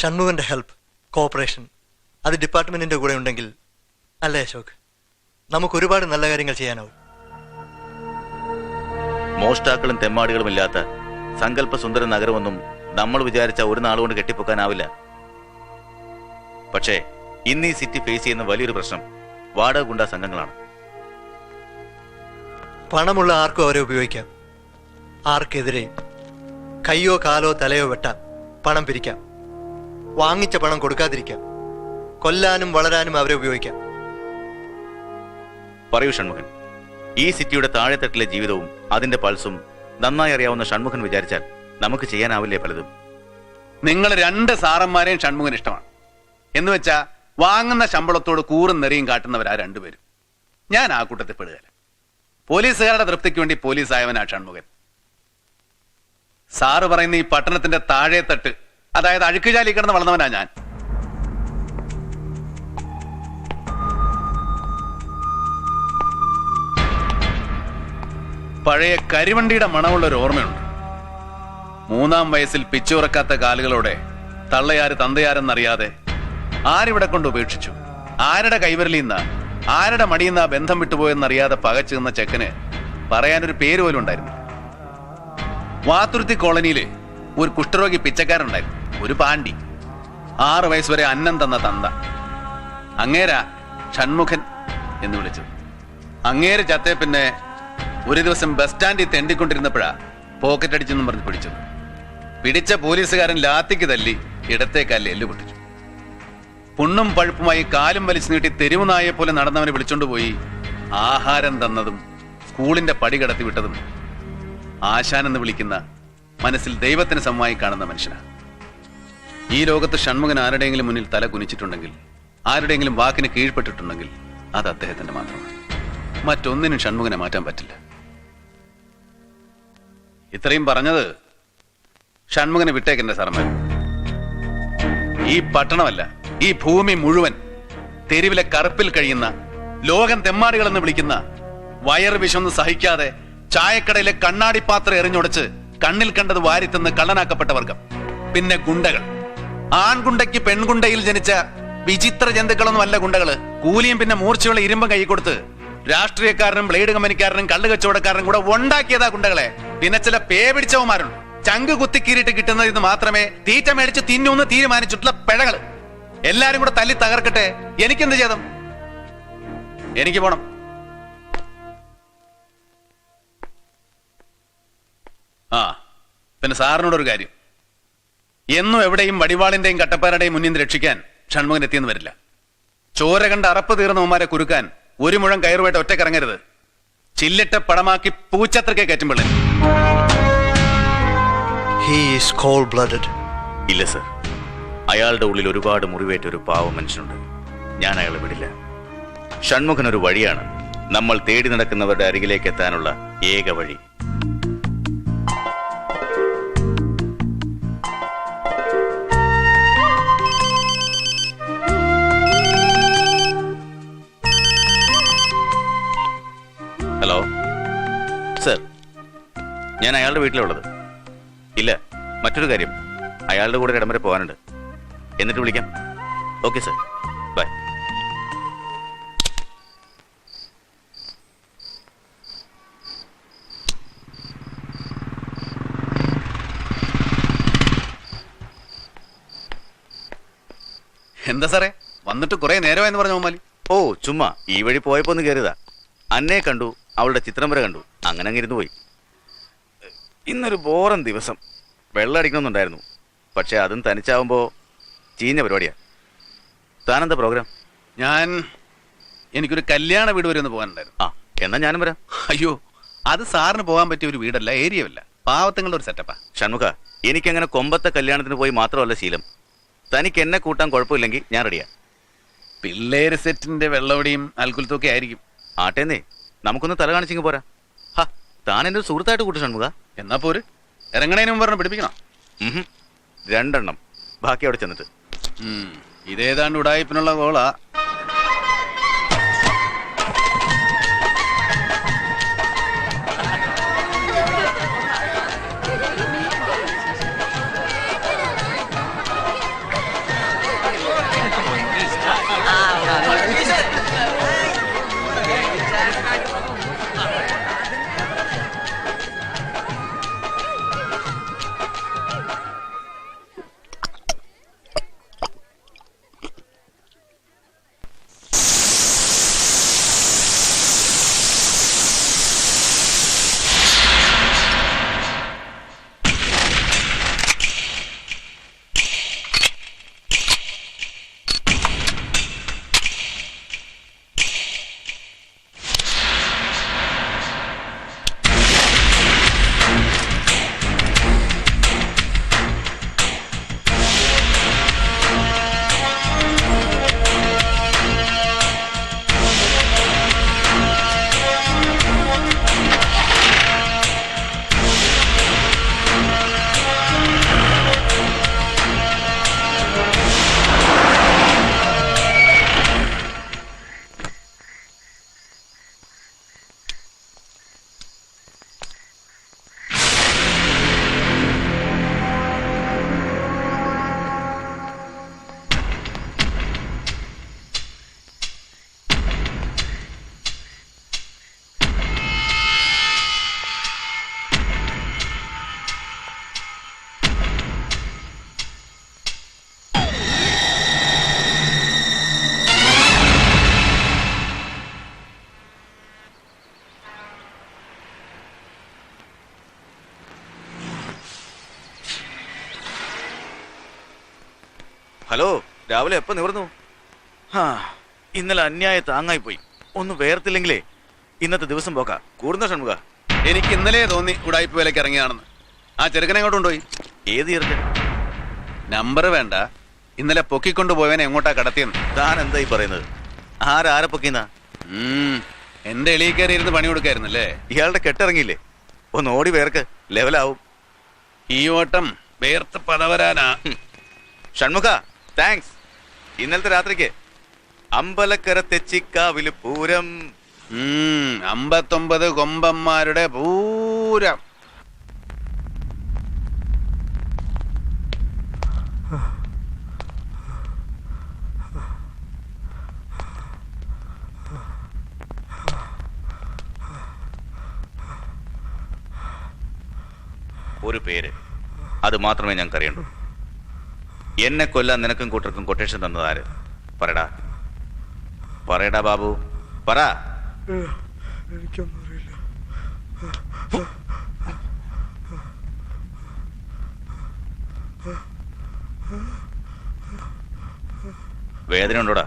ഷൺമുഖന്റെ help, cooperation അത് ഡിപ്പാർട്ട്മെന്റിന്റെ കൂടെ ഉണ്ടെങ്കിൽ അല്ലേ അശോക്, നമുക്ക് ഒരുപാട് നല്ല കാര്യങ്ങൾ ചെയ്യാനാവും. മോഷ്ടാക്കളും തെമ്മാടികളും ഇല്ലാത്ത സങ്കല്പ സുന്ദര നഗരമൊന്നും നമ്മൾ വിചാരിച്ച ഒരു നാളുകൊണ്ട് കെട്ടിപ്പൊക്കാനാവില്ല. പക്ഷേ ഇന്ന് ഈ സിറ്റി ഫേസ് ചെയ്യുന്ന വലിയൊരു പ്രശ്നം വാടക ഗുണ്ടാ സംഘങ്ങളാണ്. പണമുള്ള ആർക്കും അവരെ ഉപയോഗിക്കാം. ആർക്കെതിരെയും കയ്യോ കാലോ തലയോ വെട്ടാം, പണം പിരിക്കാം, വാങ്ങിച്ച പണം കൊടുക്കാതിരിക്കാം, കൊല്ലാനും വളരാനും അവരെ ഉപയോഗിക്കാം. പറയൂ ഷൺമുഖൻ, ഈ സിറ്റിയുടെ താഴെത്തട്ടിലെ ജീവിതവും അതിന്റെ പൾസും നന്നായി അറിയാവുന്ന ഷൺമുഖൻ വിചാരിച്ചാൽ നമുക്ക് ചെയ്യാനാവില്ലേ പലതും? നിങ്ങൾ രണ്ട് സാറന്മാരെയും ഷൺമുഖൻ ഇഷ്ടമാണ് എന്ന് വെച്ചാ വാങ്ങുന്ന ശമ്പളത്തോട് കൂറും നെറിയും കാട്ടുന്നവരാ രണ്ടുപേരും. ഞാൻ ആ കൂട്ടത്തിൽ പെടുകയില്ല. പോലീസുകാരുടെ തൃപ്തിക്ക് വേണ്ടി പോലീസായവനാ ഷൺമുഖൻ. സാറ് പറയുന്ന ഈ പട്ടണത്തിന്റെ താഴെത്തട്ട്, അതായത് അഴുക്കുചാലി കിടന്ന് വളർന്നവനാ ഞാൻ. പഴയ കരിവണ്ടിയുടെ മണമുള്ള ഒരു ഓർമ്മയുണ്ട്. 3-ാം വയസ്സിൽ പിച്ചുറക്കാത്ത കാലുകളോടെ തള്ളയാര് തന്തയാരെന്നറിയാതെ ആരിവിടെ കൊണ്ട് ഉപേക്ഷിച്ചു, ആരുടെ കൈവരലിന്ന ആരുടെ മടിയുന്ന ബന്ധം വിട്ടുപോയെന്നറിയാതെ പകച്ചു നിന്ന ചെക്കന് പറയാനൊരു പേര് പോലും ഉണ്ടായിരുന്നു. വാതുരുത്തി കോളനിയില് ഒരു കുഷ്ഠരോഗി പിച്ചക്കാരുണ്ടായിരുന്നു, ഒരു പാണ്ടി. 6 വയസ്സ് വരെ അന്നം തന്ന തന്ത. അങ്ങേരാ ഷൺമുഖൻ എന്ന് വിളിച്ചത്. അങ്ങേര് ചത്തേ പിന്നെ ഒരു ദിവസം ബസ് സ്റ്റാൻഡിൽ തെണ്ടിക്കൊണ്ടിരുന്നപ്പോഴാ പോക്കറ്റ് അടിച്ചെന്നും പറഞ്ഞ് പിടിച്ചത്. പിടിച്ച പോലീസുകാരൻ ലാത്തിക്ക് തല്ലി ഇടത്തേക്കാലിൽ എല്ലു പൊട്ടിച്ചു. പുണ്ണും പഴുപ്പുമായി കാലും വലിച്ചു നീട്ടി തെരുവ് നായെ പോലെ നടന്നവനെ വിളിച്ചോണ്ടുപോയി ആഹാരം തന്നതും സ്കൂളിന്റെ പടി കടത്തി വിട്ടതും ആശാൻ എന്ന് വിളിക്കുന്ന, മനസ്സിൽ ദൈവത്തിന് സമമായി കാണുന്ന മനുഷ്യനാണ്. ഈ ലോകത്ത് ഷൺമുഖൻ ആരുടെയെങ്കിലും മുന്നിൽ തല കുനിച്ചിട്ടുണ്ടെങ്കിൽ, ആരുടെയെങ്കിലും വാക്കിന് കീഴ്പ്പെട്ടിട്ടുണ്ടെങ്കിൽ അത് അദ്ദേഹത്തിന്റെ മാത്രമാണ്. മറ്റൊന്നിനും ഷൺമുഖനെ മാറ്റാൻ പറ്റില്ല. ഇത്രയും പറഞ്ഞത് ഷൺമുഖനെ വിട്ടേക്കെന്റെ സാറന്മാർ. ഈ പട്ടണമല്ല, ഈ ഭൂമി മുഴുവൻ തെരുവിലെ കറുപ്പിൽ കഴിയുന്ന, ലോകം തെമ്മാടികളെന്ന് വിളിക്കുന്ന, വയറ് വിശന്ന് സഹിക്കാതെ ചായക്കടയിലെ കണ്ണാടി പാത്രം എറിഞ്ഞുടച്ച് കണ്ണിൽ കണ്ടത് വാരിത്തന്ന് കള്ളനാക്കപ്പെട്ട വർഗം. പിന്നെ ഗുണ്ടകൾ. ആൺഗുണ്ടയ്ക്ക് പെൺഗുണ്ടയിൽ ജനിച്ച വിചിത്ര ജന്തുക്കളൊന്നും അല്ല ഗുണ്ടകള്. കൂലിയും പിന്നെ മൂർച്ചയുള്ള ഇരുമ്പം കൈ കൊടുത്ത് രാഷ്ട്രീയക്കാരനും ബ്ലേഡ് കമ്പനിക്കാരനും കള്ളു കച്ചവടക്കാരനും കൂടെ ഉണ്ടാക്കിയതാ ഗുണ്ടകളെ. പിന്നെ ചില പേ പിടിച്ചവന്മാരുണ്ട്, ചങ്ക് കുത്തിക്കീറിട്ട് കിട്ടുന്നത് ഇത് മാത്രമേ തീറ്റ മേടിച്ച് തിന്നൂന്ന് തീരുമാനിച്ചിട്ടുള്ള പിഴകള്. എല്ലാരും കൂടെ തല്ലി തകർക്കട്ടെ, എനിക്കെന്ത് ചെയ്തം? എനിക്ക് പോണം. പിന്നെ സാറിനോടൊരു കാര്യം, എന്നും എവിടെയും വടിവാളിന്റെയും കട്ടപ്പാരുടെയും മുന്നിൽ രക്ഷിക്കാൻ ഷൺമുഖൻ എത്തിയെന്ന് വരില്ല. ചോര കണ്ട് അറപ്പ് തീർന്നവന്മാരെ കുരുക്കാൻ ഒരു മുഴം കയറുമായിട്ട് ഒറ്റക്കിറങ്ങരുത്. ചില്ലിട്ട പടമാക്കി പൂച്ചത്രക്കെ കയറ്റുമ്പോൾ. ഇല്ല സർ, അയാളുടെ ഉള്ളിൽ ഒരുപാട് മുറിവേറ്റ ഒരു പാവ മനുഷ്യനുണ്ട്. ഞാൻ അയാളെ വിടില്ല. ഷൺമുഖൻ ഒരു വഴിയാണ്, നമ്മൾ തേടി നടക്കുന്നവരുടെ അരികിലേക്ക് എത്താനുള്ള ഏക വഴി. ഹലോ സർ, ഞാൻ അയാളുടെ വീട്ടിലുള്ളത്. ഇല്ല, മറ്റൊരു കാര്യം, അയാളുടെ കൂടെ ഇടം വരെ പോകാനുണ്ട്. എന്നിട്ട് വിളിക്കാം. Okay sir, bye. എന്താ സാറേ, വന്നിട്ട് കുറെ നേരമായെന്ന് പറഞ്ഞു മോമാലി? ഓ ചുമ്മാ ഈ വഴി പോയപ്പോ ഒന്ന് കയറിയതാ. അന്നേ കണ്ടു, അവളുടെ ചിത്രം വരെ കണ്ടു, അങ്ങനെ അങ്ങിരുന്ന് പോയി. ഇന്നൊരു ബോറൻ ദിവസം. വെള്ളം അടിക്കണമെന്നുണ്ടായിരുന്നു, പക്ഷെ അതും തനിച്ചാവുമ്പോ ചീഞ്ഞ പരിപാടിയാ. താനെന്താ പ്രോഗ്രാം? എനിക്കൊരു കല്യാണ വീട് വരെ ഒന്ന് പോകാനുണ്ടായിരുന്നു. ആ, എന്നാ ഞാനും വരാം. അയ്യോ, അത് സാറിന് പോകാൻ പറ്റിയ ഒരു വീടല്ല, ഏരിയല്ല, പാവത്തങ്ങളുടെ ഒരു സെറ്റപ്പാ. ഷൺമുഖ, എനിക്കങ്ങനെ കൊമ്പത്തെ കല്യാണത്തിന് പോയി മാത്രമല്ല ശീലം. തനിക്ക് എന്നെ കൂട്ടാൻ കുഴപ്പമില്ലെങ്കിൽ ഞാൻ റെഡിയാ. പിള്ളേര് സെറ്റിന്റെ വെള്ളവടിയും അൽക്കുലത്തൊക്കെ ആയിരിക്കും. ആട്ടേന്നേ, നമുക്കൊന്ന് തല കാണിച്ചിങ്ങ് പോരാ. ഹാ, താൻ എന്റെ സുഹൃത്തായിട്ട് കൂട്ടു ഷൺമുഖ. എന്നാ പോര്, ഇറങ്ങണേന് മുമ്പ് പറഞ്ഞ് പിടിപ്പിക്കണം. 2 എണ്ണം, ബാക്കി അവിടെ ചെന്നിട്ട്. ഇതേതാണ്ട് ഉടായ്പിനുള്ള കോളാ. ഹലോ, രാവിലെ എപ്പോ നിവർന്നു? ഹാ, ഇന്നലെ അന്യായ താങ്ങായി പോയി. ഒന്ന് വേർത്തില്ലെങ്കിലേ ഇന്നത്തെ ദിവസം പോക്കാ. കൂടുന്ന ഷൺമുഖ. എനിക്ക് ഇന്നലെ തോന്നി ഉടായ്പ വിലക്ക് ഇറങ്ങിയാണെന്ന്. ആ ചെറുക്കനെ എങ്ങോട്ട് കൊണ്ടുപോയി? ഏത് ചെറുക്കൻ? നമ്പർ വേണ്ട, ഇന്നലെ പൊക്കിക്കൊണ്ടു പോയവനെ എങ്ങോട്ടാ കടത്തിയെന്ന്. താൻ എന്തായി പറയുന്നത്? ആരാരെ പൊക്കിന്നാ? എന്റെ എളിയിൽ കയറി ഇരുന്ന് പണി കൊടുക്കായിരുന്നല്ലേ? ഇയാളുടെ കെട്ടിറങ്ങിയില്ലേ? ഒന്ന് ഓടി വേർക്ക്, ലെവലാവും. ഈ ഓട്ടം വേർത്ത് പതവരാനാ. ഷൺമുഖ, താങ്ക്സ്. ഇന്നലത്തെ രാത്രിക്ക് അമ്പലക്കര തെച്ചിക്കാവില് പൂരം. 59 കൊമ്പന്മാരുടെ പൂരം. ഒരു പേര്, അത് മാത്രമേ ഞങ്ങൾക്കറിയണ്ടൂ. എന്നെ കൊല്ലാൻ നിനക്കും കൂട്ടർക്കും കൊട്ടേഷൻ തന്നതാര്? പറയടാ, പറയടാ ബാബു, പറ. എനിക്കൊന്നും അറിയില്ല. വേദന ഉണ്ടോടാ?